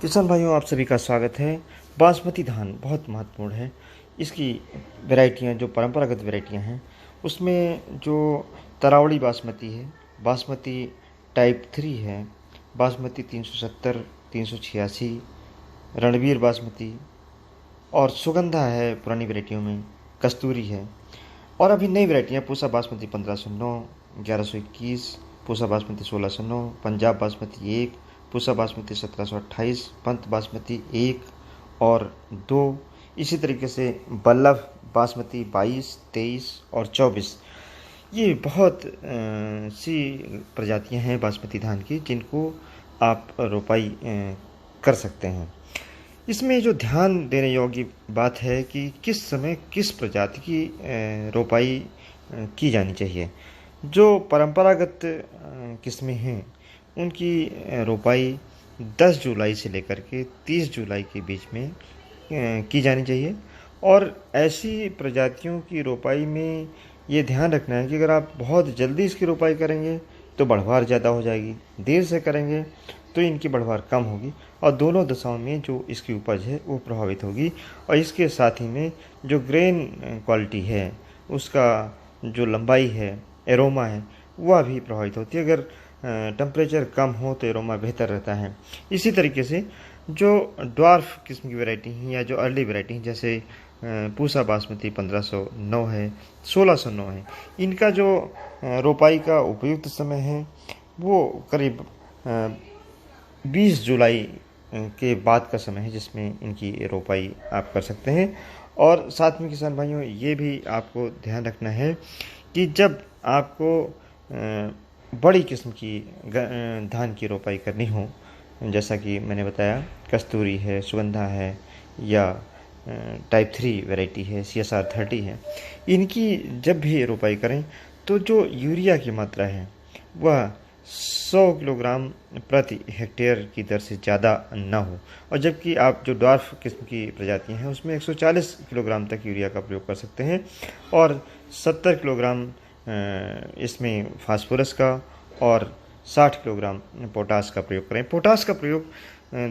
किसान भाइयों, आप सभी का स्वागत है। बासमती धान बहुत महत्वपूर्ण है। इसकी वैरायटियां जो परंपरागत वैरायटियां हैं, उसमें जो तरावड़ी बासमती है, बासमती टाइप 3 है, बासमती 370, 386, रणवीर बासमती और सुगंधा है। पुरानी वैरायटियों में कस्तूरी है। और अभी नई वैरायटियाँ पूसा बासमती 1509, 1121, पूसा बासमती 1609, पंजाब बासमती 1, पूसा बासमती 1728, पंत बासमती 1 और 2। इसी तरीके से बल्लभ बासमती 22, 23 और 24। ये बहुत सी प्रजातियां हैं बासमती धान की, जिनको आप रोपाई कर सकते हैं। इसमें जो ध्यान देने योग्य बात है कि किस समय किस प्रजाति की रोपाई की जानी चाहिए। जो परंपरागत किस्में हैं, उनकी रोपाई 10 जुलाई से लेकर के 30 जुलाई के बीच में की जानी चाहिए। और ऐसी प्रजातियों की रोपाई में ये ध्यान रखना है कि अगर आप बहुत जल्दी इसकी रोपाई करेंगे तो बढ़वार ज़्यादा हो जाएगी, देर से करेंगे तो इनकी बढ़वार कम होगी, और दोनों दशाओं में जो इसकी उपज है वो प्रभावित होगी। और इसके साथ ही में जो ग्रेन क्वालिटी है, उसका जो लंबाई है, एरोमा है, वह भी प्रभावित होती है। अगर टेम्परेचर कम हो तो एरोमा बेहतर रहता है। इसी तरीके से जो ड्वार्फ किस्म की वैरायटी हैं या जो अर्ली वैरायटी हैं, जैसे पूसा बासमती 1509 है, 1609 है, इनका जो रोपाई का उपयुक्त समय है वो करीब 20 जुलाई के बाद का समय है, जिसमें इनकी रोपाई आप कर सकते हैं। और साथ में किसान भाइयों, ये भी आपको ध्यान रखना है कि जब आपको बड़ी किस्म की धान की रोपाई करनी हो, जैसा कि मैंने बताया कस्तूरी है, सुगंधा है, या टाइप 3 वैरायटी है, CSR 30 है, इनकी जब भी रोपाई करें तो जो यूरिया की मात्रा है वह 100 किलोग्राम प्रति हेक्टेयर की दर से ज़्यादा ना हो। और जबकि आप जो ड्वार्फ किस्म की प्रजातियां हैं, उसमें 140 किलोग्राम तक यूरिया का प्रयोग कर सकते हैं, और 70 किलोग्राम इसमें फास्फोरस का और 60 किलोग्राम पोटास का प्रयोग करें। पोटास का प्रयोग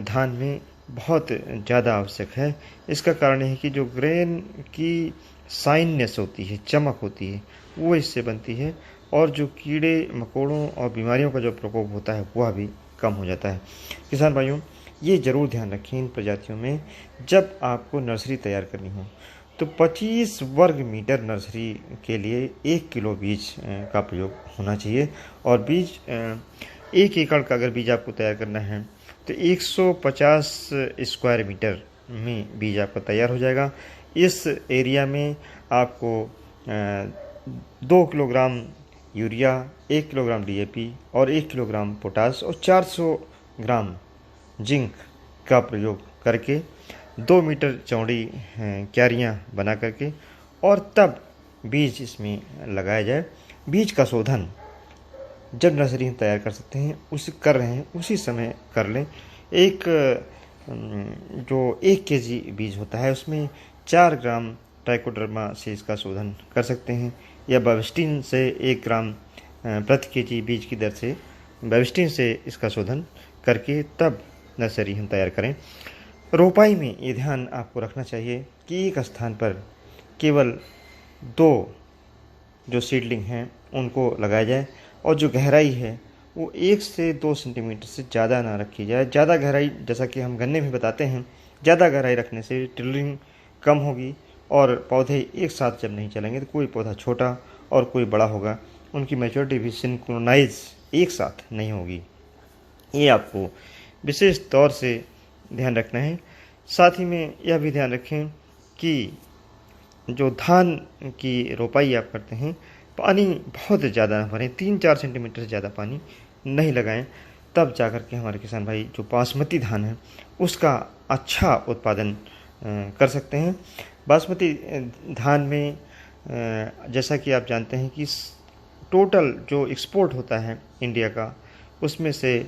धान में बहुत ज़्यादा आवश्यक है। इसका कारण है कि जो ग्रेन की साइननेस होती है, चमक होती है, वो इससे बनती है, और जो कीड़े मकोड़ों और बीमारियों का जो प्रकोप होता है वह भी कम हो जाता है। किसान भाइयों, ये ज़रूर ध्यान रखें इन प्रजातियों में जब आपको नर्सरी तैयार करनी हो तो 25 वर्ग मीटर नर्सरी के लिए 1 किलो बीज का प्रयोग होना चाहिए। और बीज 1 एकड़ का अगर बीज आपको तैयार करना है तो 150 स्क्वायर मीटर में बीज आपका तैयार हो जाएगा। इस एरिया में आपको 2 किलोग्राम यूरिया, 1 किलोग्राम DAP और 1 किलोग्राम पोटास और 400 ग्राम जिंक का प्रयोग करके 2 मीटर चौड़ी क्यारियाँ बना करके और तब बीज इसमें लगाया जाए। बीज का शोधन जब नर्सरी हम तैयार कर सकते हैं, उसे कर रहे हैं उसी समय कर लें। एक जो 1 केजी बीज होता है, उसमें 4 ग्राम ट्राइकोडर्मा से इसका शोधन कर सकते हैं, या बेविस्टिन से 1 ग्राम प्रति केजी बीज की दर से बेविस्टिन से इसका शोधन करके तब नर्सरी हम तैयार करें। रोपाई में ये ध्यान आपको रखना चाहिए कि एक स्थान पर केवल 2 जो सीडलिंग हैं उनको लगाया जाए, और जो गहराई है वो 1 से 2 सेंटीमीटर से ज़्यादा ना रखी जाए। ज़्यादा गहराई, जैसा कि हम गन्ने में बताते हैं, ज़्यादा गहराई रखने से टिलरिंग कम होगी और पौधे एक साथ जब नहीं चलेंगे तो कोई पौधा छोटा और कोई बड़ा होगा, उनकी मैच्योरिटी भी सिंक्रोनाइज एक साथ नहीं होगी। ये आपको विशेष तौर से ध्यान रखना है। साथ ही में यह भी ध्यान रखें कि जो धान की रोपाई आप करते हैं, पानी बहुत ज़्यादा ना भरें, 3-4 सेंटीमीटर से ज़्यादा पानी नहीं लगाएं, तब जाकर के हमारे किसान भाई जो बासमती धान है उसका अच्छा उत्पादन कर सकते हैं। बासमती धान में जैसा कि आप जानते हैं कि टोटल जो एक्सपोर्ट होता है इंडिया का, उसमें से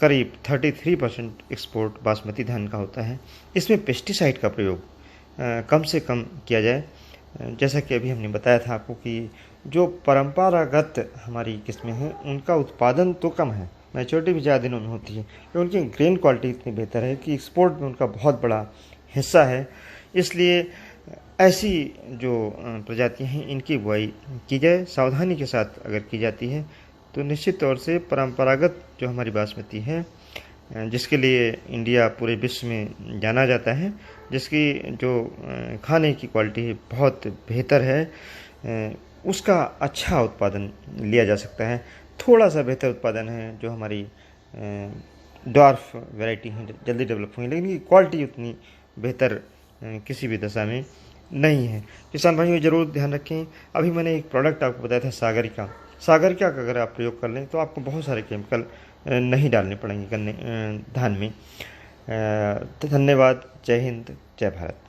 करीब 33% एक्सपोर्ट बासमती धान का होता है। इसमें पेस्टिसाइड का प्रयोग कम से कम किया जाए। जैसा कि अभी हमने बताया था आपको कि जो परंपरागत हमारी किस्में हैं उनका उत्पादन तो कम है, मैच्योरिटी भी ज़्यादा दिनों में होती है, लेकिन उनकी ग्रेन क्वालिटी इतनी बेहतर है कि एक्सपोर्ट में उनका बहुत बड़ा हिस्सा है। इसलिए ऐसी जो प्रजातियाँ हैं इनकी बुआई की जाए, सावधानी के साथ अगर की जाती है तो निश्चित तौर से परंपरागत जो हमारी बासमती है, जिसके लिए इंडिया पूरे विश्व में जाना जाता है, जिसकी जो खाने की क्वालिटी बहुत बेहतर है, उसका अच्छा उत्पादन लिया जा सकता है। थोड़ा सा बेहतर उत्पादन है जो हमारी ड्वार्फ वैरायटी हैं, जल्दी डेवलप हुई, लेकिन इनकी क्वालिटी उतनी बेहतर किसी भी दशा में नहीं है। किसान भाइयों ज़रूर ध्यान रखें। अभी मैंने एक प्रोडक्ट आपको बताया था सागरिका। सागरिका का अगर आप प्रयोग कर लें तो आपको बहुत सारे केमिकल नहीं डालने पड़ेंगे धान में। तो धन्यवाद। जय हिंद, जय भारत।